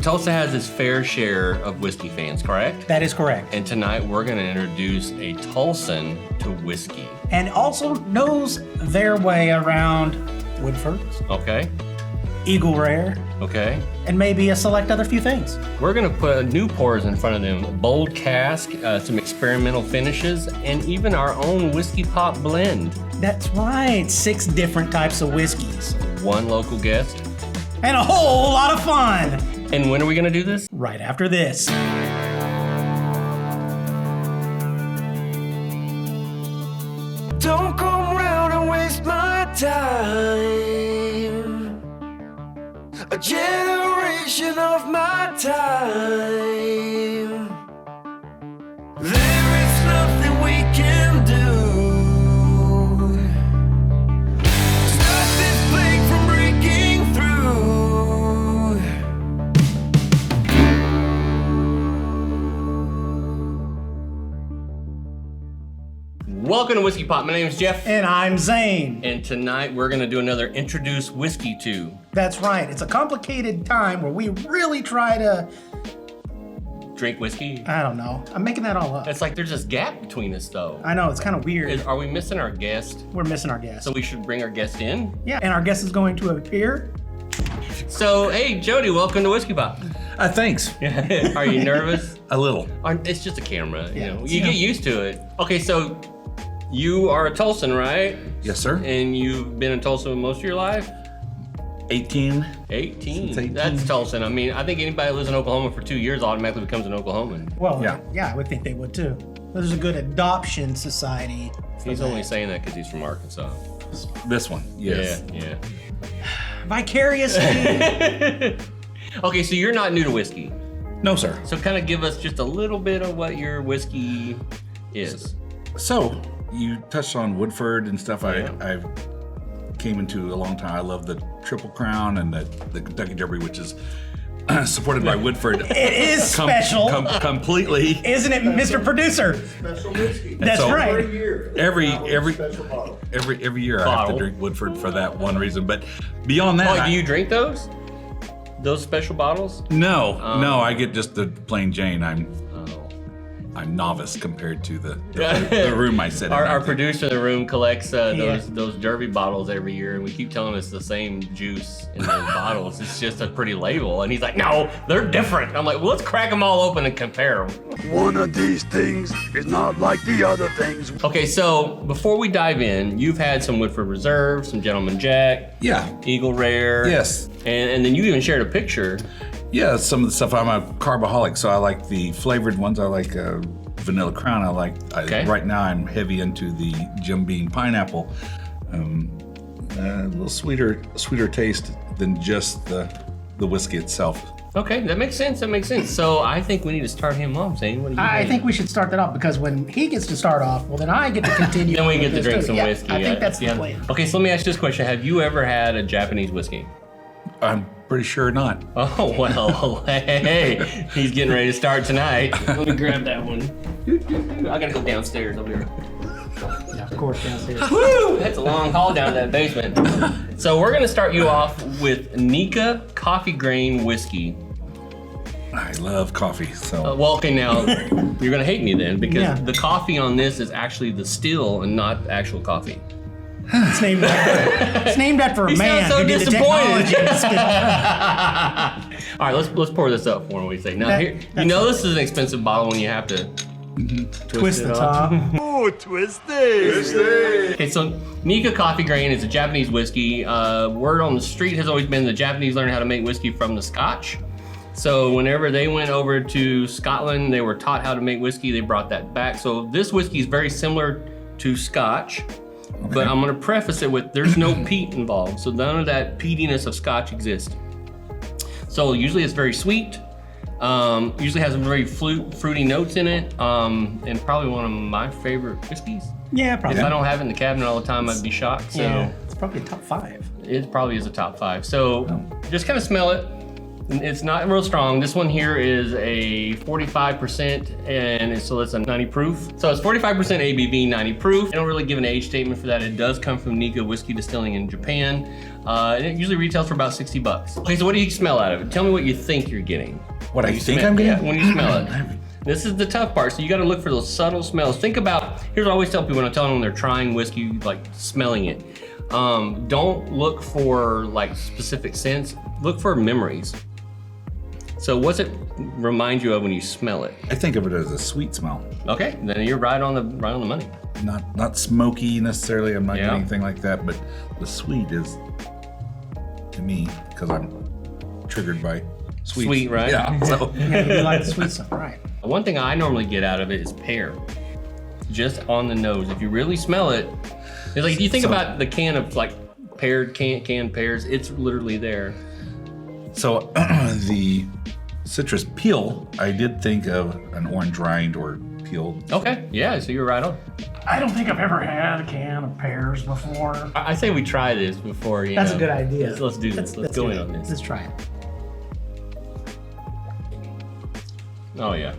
Tulsa has its fair share of whiskey fans, correct? That is correct. And tonight we're going to introduce a Tulsan to whiskey. And also knows their way around Woodford's, Okay, Eagle Rare, okay. and maybe a select other few things. We're going to put new pours in front of them, bold cask, some experimental finishes, and even our own whiskey pop blend. That's right, 6 different types of whiskeys. One local guest. And a whole lot of fun. And when are we going to do this? Right after this. Don't come round and waste my time. A generation of my time. There is nothing we can do. Stop this plague from breaking through. Welcome to Whiskey Pop. My name is Jeff. And I'm Zane. And tonight we're going to do another Introduce Whiskey To. That's right, it's a complicated time where we really try to, Drink whiskey. I don't know, I'm making that all up. It's like there's this gap between us though. I know, it's kind of weird. Are we missing our guest? We're missing our guest. So we should bring our guest in? Yeah, and our guest is going to appear. So, hey, Jody, welcome to Whiskey Pop. Thanks. Are you nervous? A little. It's just a camera, Yeah, you get used to it. Okay, so you are a Tulsan, right? Yes, sir. And you've been in Tulsa most of your life? 18. 18. Since 18. That's Tulsan. I mean, I think anybody who lives in Oklahoma for 2 years automatically becomes an Oklahoman. Well, Yeah. I would think they would too. There's a good adoption society. for He's that. only saying that because he's from Arkansas. This one. Yes. Yeah. Vicariously. Okay, so you're not new to whiskey. No, sir. So kind of give us just a little bit of what your whiskey is. So you touched on Woodford and stuff. Yeah. I've came into a long time. I love the Triple Crown and the Kentucky Derby, which is supported by Woodford. It is special. Completely. Isn't it, Mr. Producer? Special whiskey. That's So- right. Every year. Every Special bottle. year I have Bottle. to drink Woodford for that one reason. But beyond that, Oh, do you drink those? Those special bottles? no, I get just the plain Jane. I'm Oh. novice compared to the room I sit in. Our producer in the room collects those Derby bottles every year, and we keep telling us the same juice in those bottles. It's just a pretty label, and he's like, "No, they're different." I'm like, "Well, let's crack them all open and compare them." One of these things is not like the other things. Okay, so before we dive in, you've had some Woodford Reserve, some Gentleman Jack, Yeah. Eagle Rare, Yes. and then you even shared a picture. Yeah, some of the stuff. I'm a carbaholic, so I like the flavored ones. I like Vanilla Crown. Okay. Right now I'm heavy into the Jim Beam Pineapple. A little sweeter taste than just the whiskey itself. Okay, that makes sense. So I think we need to start him off, Zane. What do you I think? think we should start that off because when he gets to start off, well, then I get to continue. Then we get with to this drink too. some Yeah, whiskey. I think that's the plan. Okay, so let me ask you this question. Have you ever had a Japanese whiskey? I'm pretty sure not. Oh, well, hey, he's getting ready to start tonight. Let me grab that one. I gotta go downstairs. I'll be right. Yeah, of course, downstairs. Woo! That's a long haul down to that basement. So we're gonna start you off with Nika Coffee Grain Whiskey. I love coffee, so Well, okay, now you're gonna hate me then because Yeah. the coffee on this is actually the still and not actual coffee. It's named after a He man sounds so who did the disappointed. technology. All right, let's pour this up for him. What do you say? Now, That- here, you that's- know this is an expensive bottle when you have to Twist it the up. top. Oh, twisty. Okay, so Nika Coffee Grain is a Japanese whiskey. Word on the street has always been the Japanese learned how to make whiskey from the Scotch. So whenever they went over to Scotland, they were taught how to make whiskey. They brought that back. So this whiskey is very similar to Scotch, but I'm gonna preface it with there's no peat involved. So none of that peatiness of Scotch exists. So usually it's very sweet. Usually has some very fruity notes in it, and probably one of my favorite whiskeys. Yeah, probably. If I don't have it in the cabinet all the time, I'd be shocked. So Yeah, it's probably top 5. it probably is a top 5. So just kind of smell it. It's not real strong. This one here is a 45%, and so it's a 90 proof. So it's 45% ABV, 90 proof. I don't really give an age statement for that. It does come from Nika Whiskey Distilling in Japan. And it usually retails for about $60. Okay, so what do you smell out of it? Tell me what you think you're getting. What I When you think smell- I'm getting? Yeah, when you smell it. This is the tough part. So you got to look for those subtle smells. Think about, here's what I always tell people when I'm telling them they're trying whiskey, like smelling it. Don't look for like specific scents. Look for memories. So what's it remind you of when you smell it? I think of it as a sweet smell. Okay, then you're right on the money. Not smoky necessarily. I'm not Yeah. getting anything like that, but the sweet is, to me, because I'm triggered by sweets. Sweet, right? Yeah. So Yeah, you like the sweet stuff, right? One thing I normally get out of it is pear. Just on the nose. If you really smell it, it's like if you think So- about the can of like canned pears, it's literally there. So the citrus peel, I did think of an orange rind or peeled. Okay, yeah, so you're right on. I don't think I've ever had a can of pears before. I say we try this before, you That's know. a good idea. Let's do this. Let's go in on this. Let's try it. Oh yeah.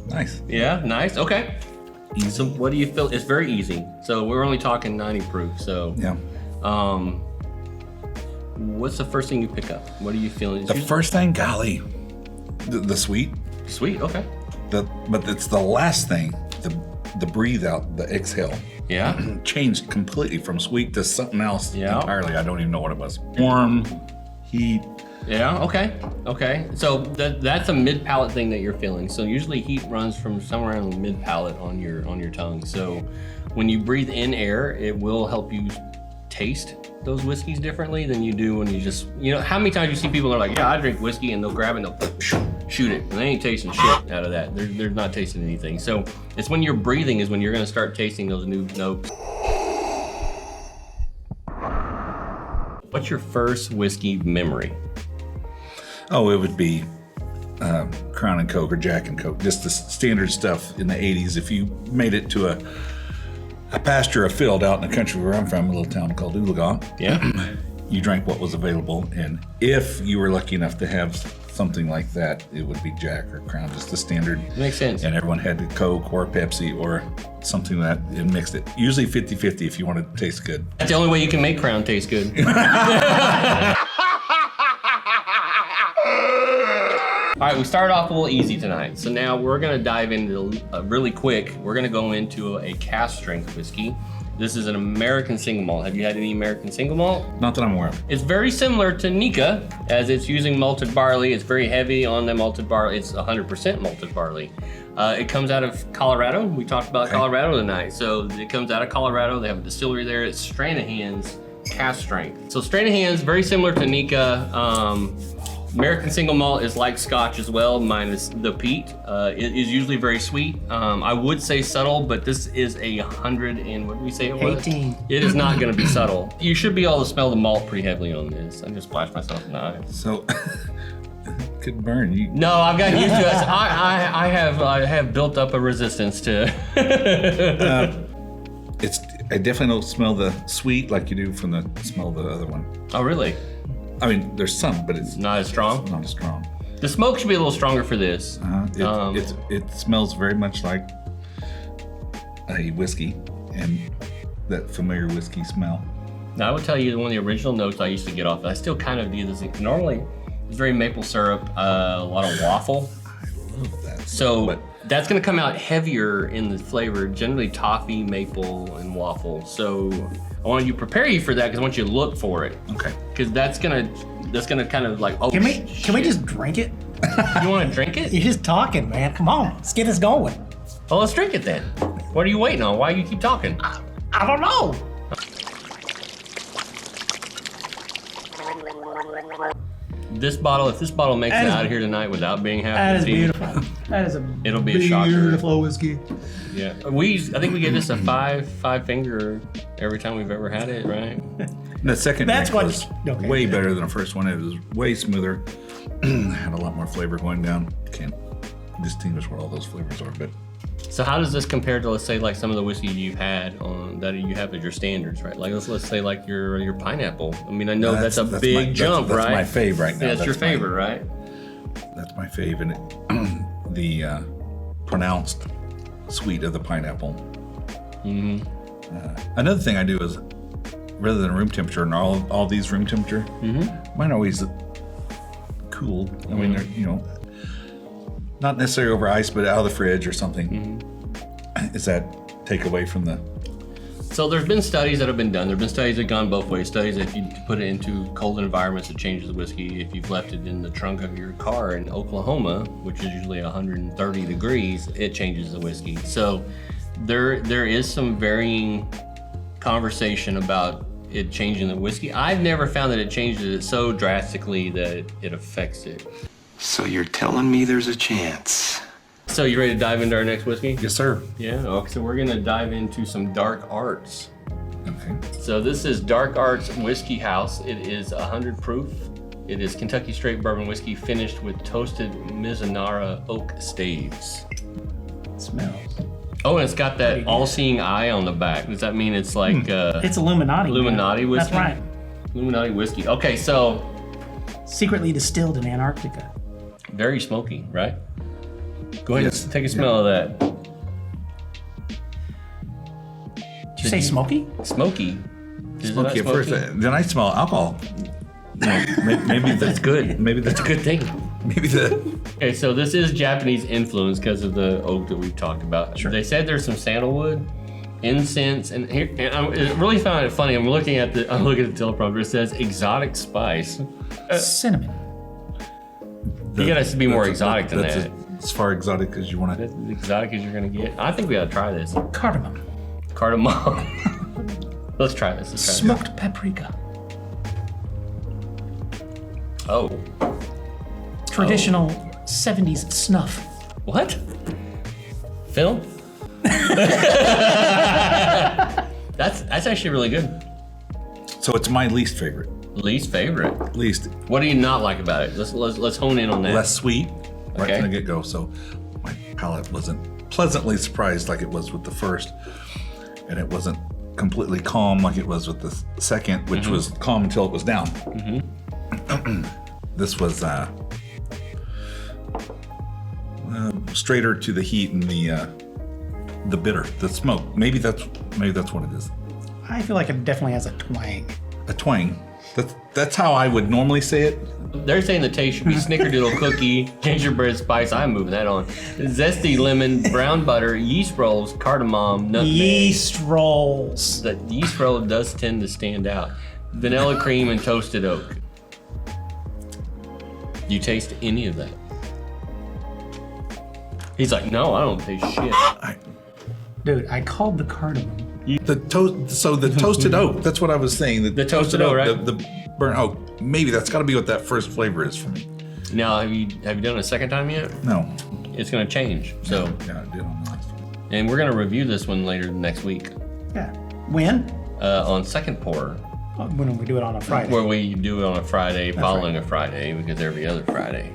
Nice. Yeah, nice. Okay. Easy. So what do you feel? It's very easy. So we're only talking 90 proof. So Yeah. what's the first thing you pick up? What are you feeling? The first thing, golly, the sweet. Sweet. Okay. But it's the last thing, the breathe out, the exhale. Yeah. Changed completely from sweet to something else Yeah. entirely. I don't even know what it was. Warm, heat. Yeah. Okay. Okay. So that's a mid palate thing that you're feeling. So usually heat runs from somewhere around the mid palate on your tongue. So when you breathe in air, it will help you taste those whiskeys differently than you do when you just, you know, how many times you see people that are like, yeah, I drink whiskey, and they'll grab it and they'll shoot it, and they ain't tasting shit out of that. They're not tasting anything. So it's when you're breathing is when you're gonna start tasting those new notes. What's your first whiskey memory? Oh, it would be Crown and Coke or Jack and Coke, just the standard stuff in the 80s. If you made it to a pasture, a field out in the country where I'm from, a little town called Oolagaw, Yeah. you drank what was available. And if you were lucky enough to have something like that, it would be Jack or Crown, just the standard. Makes sense. And everyone had a Coke or Pepsi or something that and mixed it. Usually 50-50 if you wanted to taste good. That's the only way you can make Crown taste good. All right, we started off a little easy tonight. So now we're gonna dive into, really quick, we're gonna go into a cask strength whiskey. This is an American single malt. Have you had any American single malt? Not that I'm aware of. It's very similar to Nika, as it's using malted barley. It's very heavy on the malted barley. It's 100% malted barley. It comes out of Colorado. We talked about Colorado tonight. So it comes out of Colorado. They have a distillery there. It's Stranahan's cask strength. So Stranahan's very similar to Nika. American single malt is like Scotch as well, minus the peat. It is usually very sweet. I would say subtle, but this is 100 and what did we say it was? 18. It is not going to be subtle. You should be able to smell the malt pretty heavily on this. I just splashed myself in the eye. So, could burn. You No, I've gotten used to it. I have built up a resistance to. I definitely don't smell the sweet like you do from the smell of the other one. Oh, really? I mean, there's some, but it's Not as strong. not as strong. The smoke should be a little stronger for this. It smells very much like a whiskey and that familiar whiskey smell. Now, I would tell you one of the original notes I used to get off. I still kind of do this. Normally, it's very maple syrup, a lot of waffle. I love that. So But- that's going to come out heavier in the flavor, generally toffee, maple, and waffle. So I want to prepare you for that because I want you to look for it. Okay. Because that's gonna kind of like, oh, Can we just drink it? You want to drink it? You're just talking, man. Come on, let's get this going. Well, let's drink it then. What are you waiting on? Why do you keep talking? I don't know. This bottle, if this bottle makes That it is- out of here tonight without being half That is empty, beautiful. That is a It'll be a shocker. beautiful whiskey. Yeah, I think we give this a five finger every time we've ever had it, right? The second That's drink what- was okay. way better than the first one. It was way smoother. Had a lot more flavor going down. Can't distinguish what all those flavors are, but So how does this compare to, let's say, like some of the whiskey you've had on that you have as your standards, right? Like let's say like your pineapple. I mean, I know that's a big jump, that's right? my fave right now. Yeah, that's your my- favorite, right? That's my fave, and the pronounced sweet of the pineapple. Another thing I do is, rather than room temperature, and all these room temperature, mine always cool. I mean, they're, you know, not necessarily over ice, but out of the fridge or something. Is that take away from the? So there's been studies that have been done. There've been studies that have gone both ways. Studies that if you put it into cold environments, it changes the whiskey. If you've left it in the trunk of your car in Oklahoma, which is usually 130 degrees, it changes the whiskey. So there is some varying conversation about it changing the whiskey. I've never found that it changes it so drastically that it affects it. So you're telling me there's a chance? So you ready to dive into our next whiskey? Yes, sir. Yeah, okay, so we're gonna dive into some Dark Arts. Okay. So this is Dark Arts Whiskey House. It is 100 proof. It is Kentucky straight bourbon whiskey finished with toasted Mizunara oak staves. It smells. Oh, and it's got that all-seeing eye on the back. Does that mean it's like It's Illuminati. Illuminati man. whiskey? That's right. Illuminati whiskey. Okay, so Secretly distilled in Antarctica. very smoky, right? Go ahead Yes. and take a smell of that. Did you say smoky? Smoky. Is it not Smoky at first. Then I smell alcohol. You know, maybe That's good. Maybe That's a good thing. Maybe the. Okay, so this is Japanese influence because of the oak that we've talked about. Sure. They said there's some sandalwood, incense, and here. And I really found it funny. I'm looking at the teleprompter. It says exotic spice. Cinnamon. You gotta be more exotic than that. As far exotic as you want That's to. as exotic as you're gonna get. I think we gotta try this. Cardamom. Cardamom. Let's try this. Smoked paprika. Oh, Traditional 70s snuff. what? Phil? That's actually really good. So it's my least favorite. Least favorite. Least What do you not like about it? Let's hone in on that. less sweet right Okay. from the get go. So my palate wasn't pleasantly surprised like it was with the first, and it wasn't completely calm like it was with the second, which was calm until it was down. This was straighter to the heat and the bitter, the smoke. Maybe that's what it is. I feel like it definitely has a twang. A twang. That's how I would normally say it. They're saying the taste should be snickerdoodle cookie, gingerbread spice. I'm moving that on. Zesty lemon, brown butter, yeast rolls, cardamom, nutmeg. Yeast rolls. The yeast roll does tend to stand out. Vanilla cream and toasted oak. You taste any of that? He's like, no, I don't taste shit. Dude, I called the cardamom. The toasted oak. That's what I was saying. The toasted oak, right? The burnt oak. Maybe that's got to be what that first flavor is for me. Now, have you done it a second time yet? No. It's gonna change. So, Yeah, I did on the last one. and we're gonna review this one later next week Yeah. When? on second pour, When we do it on a Friday. where we do it on a Friday following a Friday because every other Friday.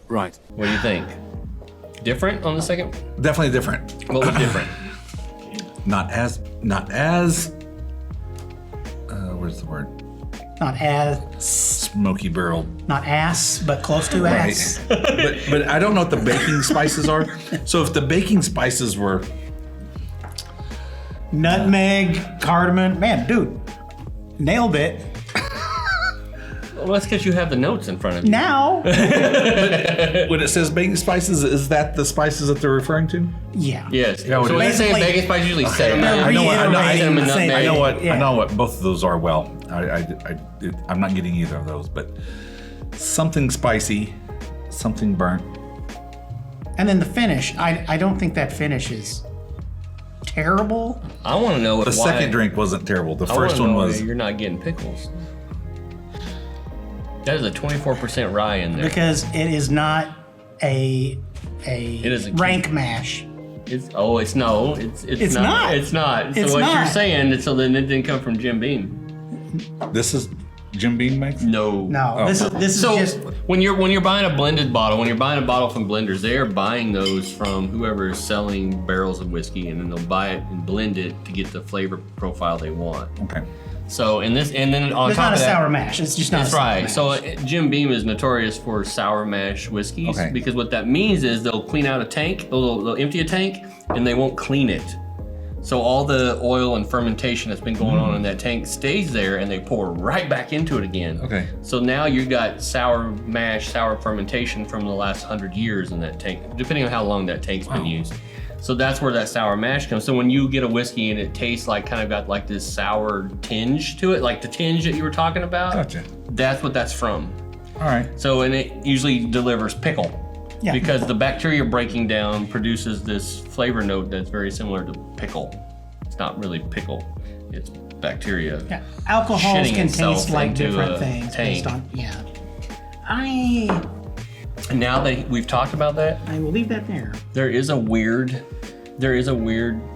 Right. What do you think? Different on the second? Definitely different. What was different? Not as. Where's the word? Not as, Smoky barrel. not ass, but close to ass. but I don't know what the baking spices are. So if the baking spices were Nutmeg, cardamom. Man, dude, nailed it. Well, that's because you have the notes in front of you. Now. when it says baking spices, is that the spices that they're referring to? Yeah. Yes. Yeah, so when they say basically- bacon spice, usually cinnamon. I know what- I know- cinnamon, the same nutmeg. thing. I know what both of those are well. I'm not getting either of those, but something spicy, something burnt. And then the finish. I don't think that finish is terrible. I want to know what The second drink wasn't terrible. The I wanna first one know was. why you're not getting pickles. That is a 24% rye in there. Because it is not a isn't rank mash. It's not. It's not. It's not. It's so what you're not. saying? So then it didn't come from Jim Beam. This is Jim Beam makes? No. No, this is So just when you're buying a blended bottle, when you're buying a bottle from blenders, they are buying those from whoever is selling barrels of whiskey, and then they'll buy it and blend it to get the flavor profile they want. Okay. So and then on It's top not a of that, sour mash. It's just not that's a sour right. mash. So Jim Beam is notorious for sour mash whiskeys Okay. because what that means is they'll clean out a tank, they'll empty a tank, and they won't clean it. So all the oil and fermentation that's been going on in that tank stays there, and they pour right back into it again. Okay. So now you've got sour mash, sour fermentation from the last 100 years in that tank, depending on how long that tank's been used. So that's where that sour mash comes. So when you get a whiskey and it tastes like kind of got like this sour tinge to it, like the tinge that you were talking about, Gotcha. that's what that's from. All right. So, and it usually delivers pickle. Yeah. Because the bacteria breaking down produces this flavor note that's very similar to pickle. It's not really pickle, it's bacteria. Yeah. Alcohols shitting can itself taste like into different a things tank. based on, yeah. And now that we've talked about that, I will leave that there. there is a weird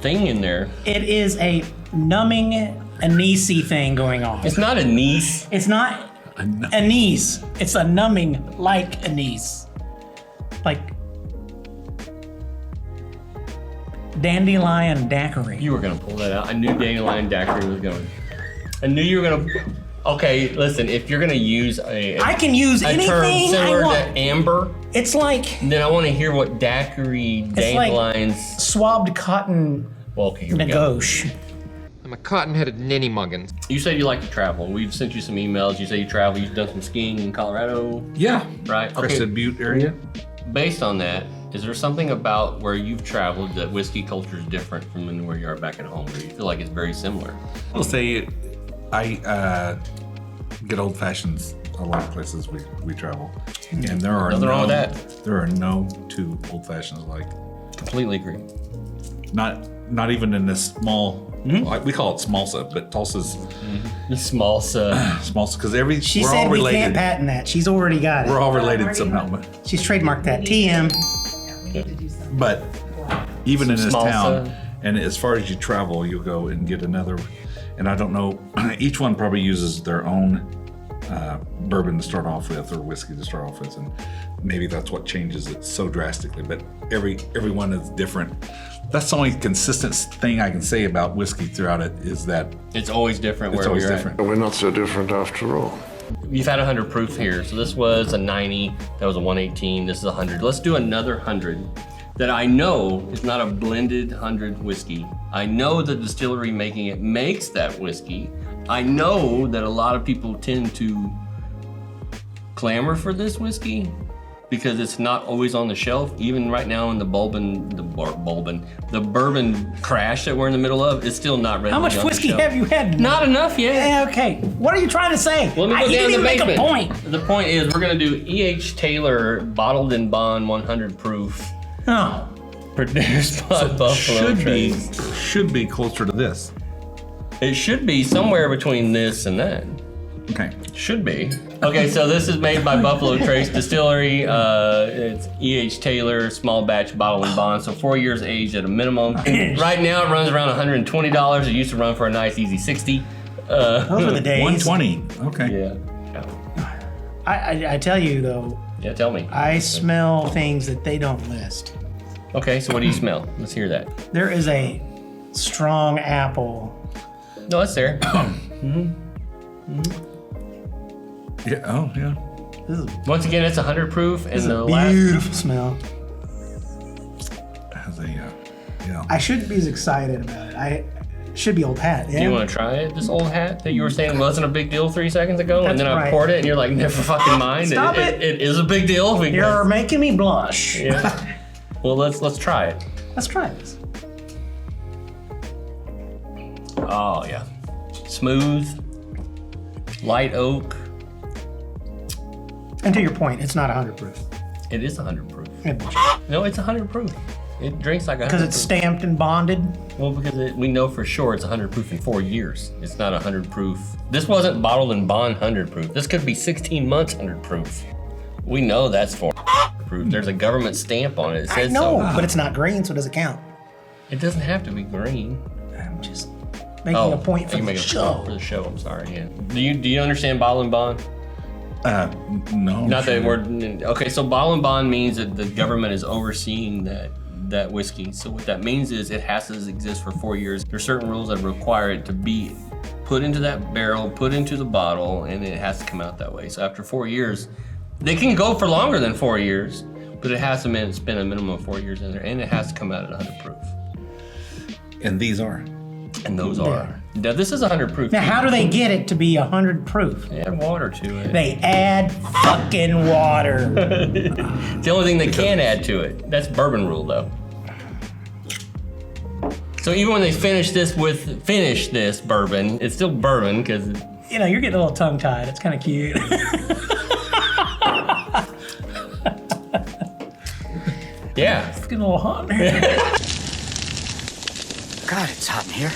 thing in there. It is a numbing anise-y thing going on. It's not anise. It's not anise. It's a numbing like anise. Like dandelion daiquiri. You were gonna pull that out. I knew dandelion daiquiri was going. I knew you were gonna. Okay, listen. If you're gonna use I can use a term anything I similar to want. amber, It's like then I want to hear what daiquiri like- dandelions. swabbed cotton Well, okay, here we go. negotiation. I'm a cotton-headed ninny muggin. You said you like to travel. We've sent you some emails. You say you travel. You've done some skiing in Colorado, Yeah. right? Crested Butte area. Based on that, is there something about where you've traveled that whiskey culture is different from where you are back at home, or you feel like it's very similar? I'll say I get old fashions a lot of places we travel, and there are Nothing wrong with that. There are no two old fashions like. Completely agree. Not even in this small. Like we call it Smolsa, but Tulsa's The small Smolsa because She we're said all we related. can't patent that. She's already got it. We're all related somehow, She's trademarked that. TM. but even in this Smolsa. town, and as far as you travel, you'll go and get another. And I don't know, each one probably uses their own bourbon to start off with, or whiskey to start off with, and maybe that's what changes it so drastically. But everyone is different. That's the only consistent thing I can say about whiskey throughout it is that It's always different it's wherever always you're different. We're not so different after all. at. You've had 100 proof here, so this was a 90. That was a 118. This is 100. Let's do another 100 that I know is not a blended 100 whiskey. I know the distillery making it makes that whiskey. I know that a lot of people tend to clamor for this whiskey because it's not always on the shelf. Even right now in the bourbon crash that we're in the middle of, it's still not ready. How to much be on the whiskey shelf. have you had? Not enough yet. Yeah, okay. What are you trying to say? Let me go You down didn't the even make basement. a point. The point is we're gonna do E.H. Taylor bottled in bond 100 proof, Oh. produced by Buffalo Trace. should be closer to this. It should be somewhere between this and that. Okay. Should be. Okay, so this is made by Buffalo Trace Distillery. It's E.H. Taylor, small batch bottle and bond, so 4 years aged at a minimum. Right now it runs around $120. It used to run for a nice easy 60. Those were the days. 120. Okay. Yeah. I tell you though, Yeah, tell me. I smell things that they don't list. Okay, so what do you smell? Let's hear that. There is a strong apple. No, it's there. Yeah. Oh, yeah. This is Once again, it's 100 proof, and the a last. beautiful smell. Has a yeah. I shouldn't be as excited about it. I should be old hat. Yeah. Do you want to try it? This old hat that you were saying wasn't a big deal 3 seconds ago, and That's then I right. poured it, and you're like, never fucking mind. Stop it. It is a big deal. Because, You're making me blush. yeah. Well, let's try it. Let's try this. Oh yeah, smooth, light oak. And to your point, it's not 100 proof. It is 100 proof. Because No, it's 100 proof. It drinks like 100 it's proof. stamped and bonded. Well, because we know for sure it's 100 proof in 4 years. It's not 100 proof. This wasn't bottled and bond 100 proof. This could be 16 months 100 proof. We know that's for proof. There's a government stamp on it. It I says know, so. but it's not green, so it doesn't count. It doesn't have to be green. I'm just making a point for you're the making a show. point for the show. I'm sorry. Yeah. Do you understand bottle and bond? No. Not that sure. word. Okay, so bottle and bond means that the government is overseeing that whiskey. So what that means is it has to exist for 4 years. There's certain rules that require it to be put into that barrel, put into the bottle, and it has to come out that way. So after 4 years, they can go for longer than 4 years, but it has to spend a minimum of 4 years in there, and it has to come out at 100 proof. And these are. And those are. Now this is 100 proof. Now, how do they get it to be 100 proof? They add water to it. They add fucking water. It's the only thing they can add to it. That's bourbon rule, though. So even when they finish this bourbon, it's still bourbon because. You know, you're getting a little tongue-tied. It's kind of cute. Yeah. It's getting a little hot in here. God, it's hot in here.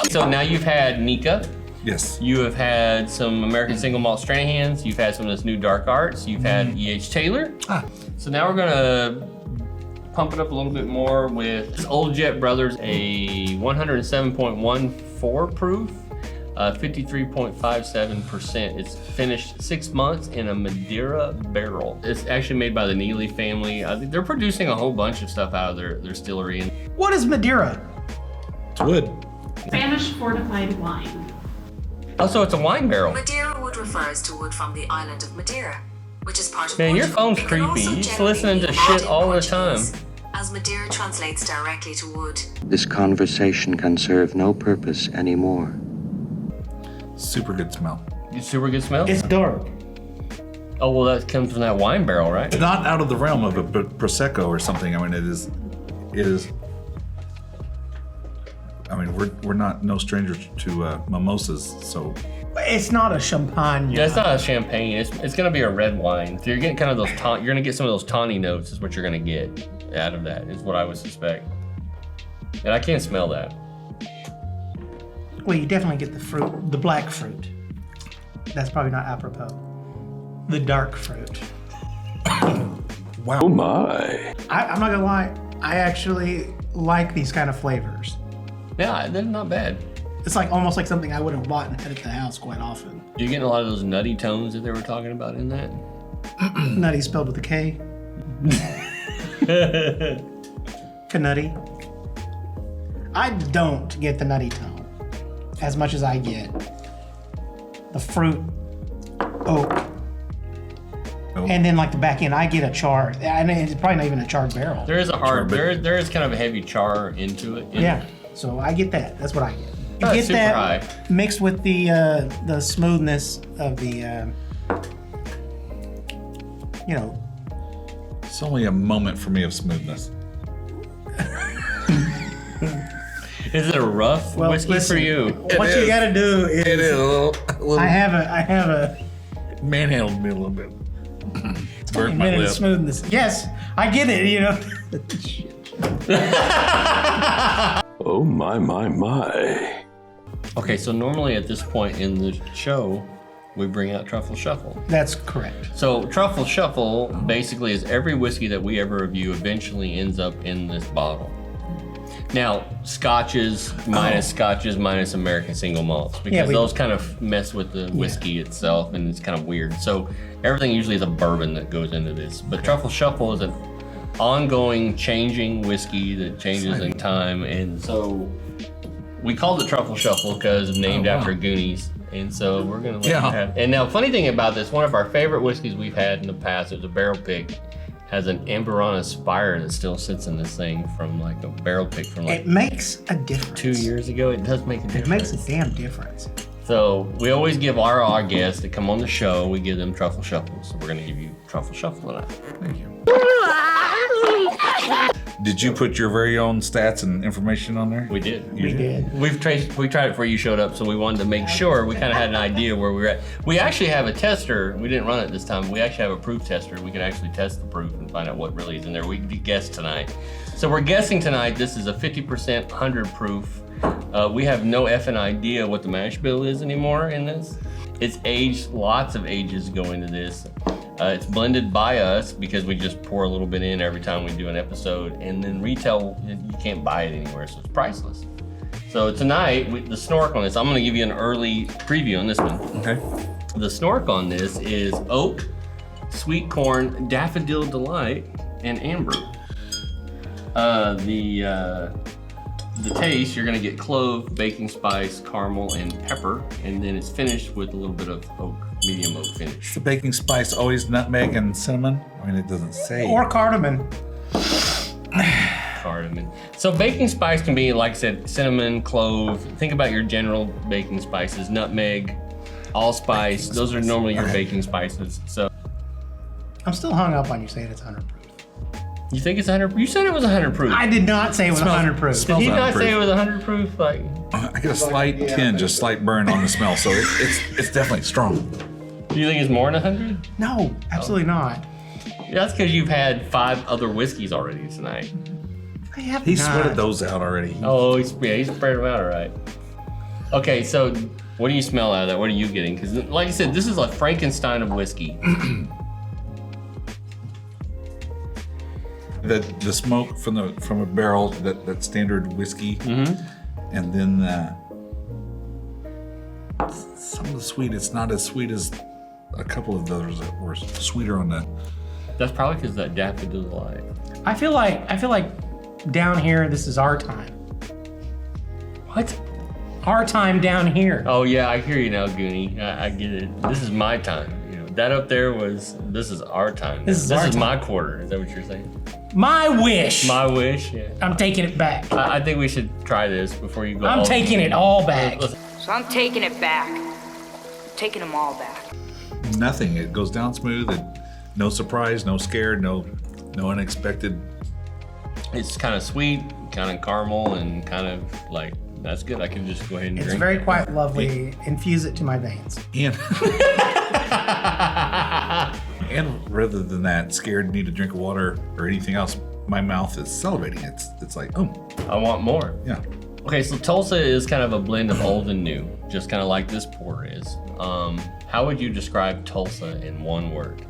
So now you've had Nika. Yes. You have had some American Single Malt Stranahans. You've had some of this new Dark Arts. You've had E.H. Taylor. So now we're gonna pump it up a little bit more with this Old Jet Brothers, a 107.14 proof, 53.57%. It's finished 6 months in a Madeira barrel. It's actually made by the Neely family. They're producing a whole bunch of stuff out of their distillery. What is Madeira? It's wood. Spanish fortified wine. Also, it's a wine barrel. Madeira wood refers to wood from the island of Madeira, which is part of Man, your Portugal. phone's It can creepy. also You're just generally listening to be shit used in all the time. Portuguese, as Madeira translates directly to wood. This conversation can serve no purpose anymore. Super good smell. Super good smell? It's dark. Oh, well, that comes from that wine barrel, right? Not out of the realm of a Prosecco or something. I mean, it is. I mean, we're no strangers to mimosas, so. It's not a champagne. Yeah, it's not a champagne. It's gonna be a red wine. So you're getting kind of those you're gonna get some of those tawny notes. Is what you're gonna get out of that. Is what I would suspect. And I can't smell that. Well, you definitely get the fruit, the black fruit. That's probably not apropos. The dark fruit. Wow. Oh my. I'm not gonna lie. I actually like these kind of flavors. Yeah, they're not bad. It's like almost like something I would have bought and had at the house quite often. You're getting a lot of those nutty tones that they were talking about in that. Nutty spelled with a K. Canutty. I don't get the nutty tone as much as I get the fruit, oak, and then like the back end, I get a char. And it's probably not even a charred barrel. There is a there is kind of a heavy char into it. Yeah, so I get that. That's what I get. You Not get super that high. mixed with the smoothness of the, you know. It's only a moment for me of smoothness. Is it a rough whiskey listen, for you? What you gotta do is. It is a little I have a. manhandled me a little bit. Burnt my minute of lip. smoothness. Yes, I get it. You know. Oh my. Okay, so normally at this point in the show, we bring out Truffle Shuffle. That's correct. So Truffle Shuffle basically is every whiskey that we ever review eventually ends up in this bottle. Now, scotches minus American single malts, because those kind of mess with the whiskey itself and it's kind of weird. So everything usually is a bourbon that goes into this. But Truffle Shuffle is an ongoing changing whiskey that changes in time. And so we called it Truffle Shuffle because it's named after Goonies. And so we're gonna let you have it. And now, funny thing about this, one of our favorite whiskeys we've had in the past, it was a barrel pick, has an Amberana Spire that still sits in this thing from like a barrel pick from like It makes a difference. 2 years ago. It does make a difference. It makes a damn difference. So we always give our guests that come on the show, we give them Truffle Shuffle. So we're gonna give you Truffle Shuffle tonight. Thank you. Did you put your very own stats and information on there? We did. We did. We tried it before you showed up, so we wanted to make sure we kind of had an idea where we were at. We actually have a tester. We didn't run it this time. We actually have a proof tester. We can actually test the proof and find out what really is in there. We can guess tonight. So we're guessing tonight this is a 50% 100 proof. We have no effing idea what the mash bill is anymore in this. It's aged, lots of ages go into this. It's blended by us because we just pour a little bit in every time we do an episode, and then retail, you can't buy it anywhere, so it's priceless. So tonight, the snork on this, I'm gonna give you an early preview on this one. Okay. The snork on this is oak, sweet corn, daffodil delight, and amber. The the taste, you're gonna get clove, baking spice, caramel, and pepper, and then it's finished with a little bit of oak, medium oak finish. Is the baking spice always nutmeg and cinnamon? I mean, it doesn't say. Or cardamom. Cardamom. So baking spice can be, like I said, cinnamon, clove. Think about your general baking spices, nutmeg, allspice. Those are normally your baking spices. So I'm still hung up on you saying it's 100 proof. you think it's 100? You said it was 100 proof. I did not say it was 100 proof. Did he not 100 say it was 100 proof? Like, I get a slight tinge, a slight burn on the smell, so it's definitely strong. do you think it's more than 100? No, absolutely not. That's because you've had 5 other whiskeys already tonight. I have He not. sweated those out already. Oh, he's spread them out all right. Okay, so what do you smell out of that? What are you getting? Because like I said, this is a Frankenstein of whiskey. The smoke from a barrel, that standard whiskey, and then some of the sweet. It's not as sweet as a couple of those that were sweeter on the. That's probably because that daffodil light. I feel like down here, this is our time. What? Our time down here. Oh yeah, I hear you now, Goonie. I get it. This is my time. You know, that up there was. This is our time. This is our time. my quarter. Is that what you're saying? My wish. My wish. Yeah. I'm taking it back. I think we should try this before you go. I'm taking it all back. So I'm taking it back. Taking them all back. Nothing. It goes down smooth. No surprise. No scared. No unexpected. It's kind of sweet, kind of caramel, and kind of like that's good. I can just go ahead and It's drink. very quite lovely. Infuse it to my veins. And and rather than that, scared, need a drink of water or anything else, my mouth is salivating. It's like, oh, I want more. yeah. Okay, so Tulsa is kind of a blend of old and new, just kind of like this pour is. How would you describe Tulsa in one word?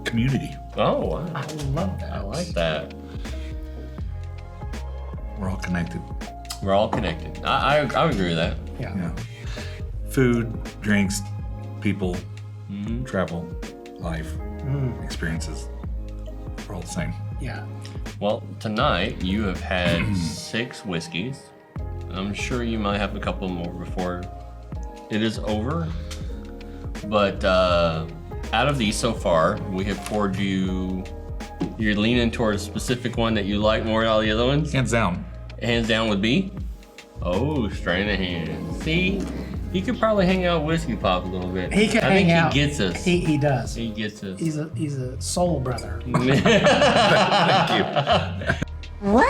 Community. Oh, wow. I love that. I like that. We're all connected. We're all connected. I would agree with that. Yeah. Yeah. Food, drinks, people, travel, life, experiences. We're all the same. Yeah. Well, tonight you have had 6 whiskeys. I'm sure you might have a couple more before it is over. But out of these so far, we have poured you. You're leaning toward a specific one that you like more than all the other ones. Hands down. Hands down would be. Oh, Stranahan. See, he could probably hang out with Whiskey Pop a little bit. He could hang out. He gets us. He does. He gets us. He's a soul brother. Thank you.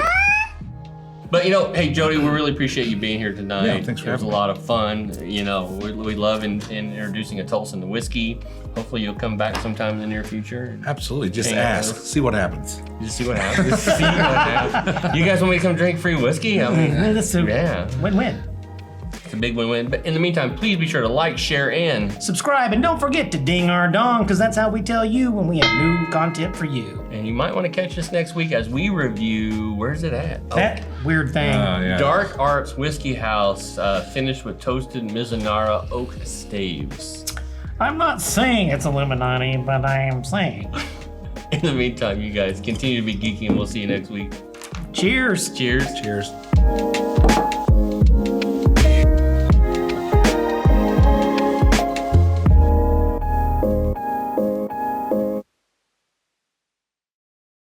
But you know, hey Jody, we really appreciate you being here tonight. Yeah, thanks for It was a having me. lot of fun. You know, we love in introducing a Tulsan to whiskey. Hopefully you'll come back sometime in the near future. And Absolutely. Just hang out ask. with us. See what happens. Just see what happens. Just see what happens. You guys want me to come drink free whiskey? I mean, That's a yeah, win-win. it's a big win-win. But in the meantime, please be sure to like, share, and Subscribe and don't forget to ding our dong, because that's how we tell you when we have new content for you. you might want to catch us next week as we review. Where's it at? Oh, That weird thing. Yeah. Dark Arts Whiskey House, finished with toasted Mizunara oak staves. I'm not saying it's Illuminati, but I am saying. In the meantime, you guys continue to be geeky, and we'll see you next week. Cheers. Cheers. Cheers.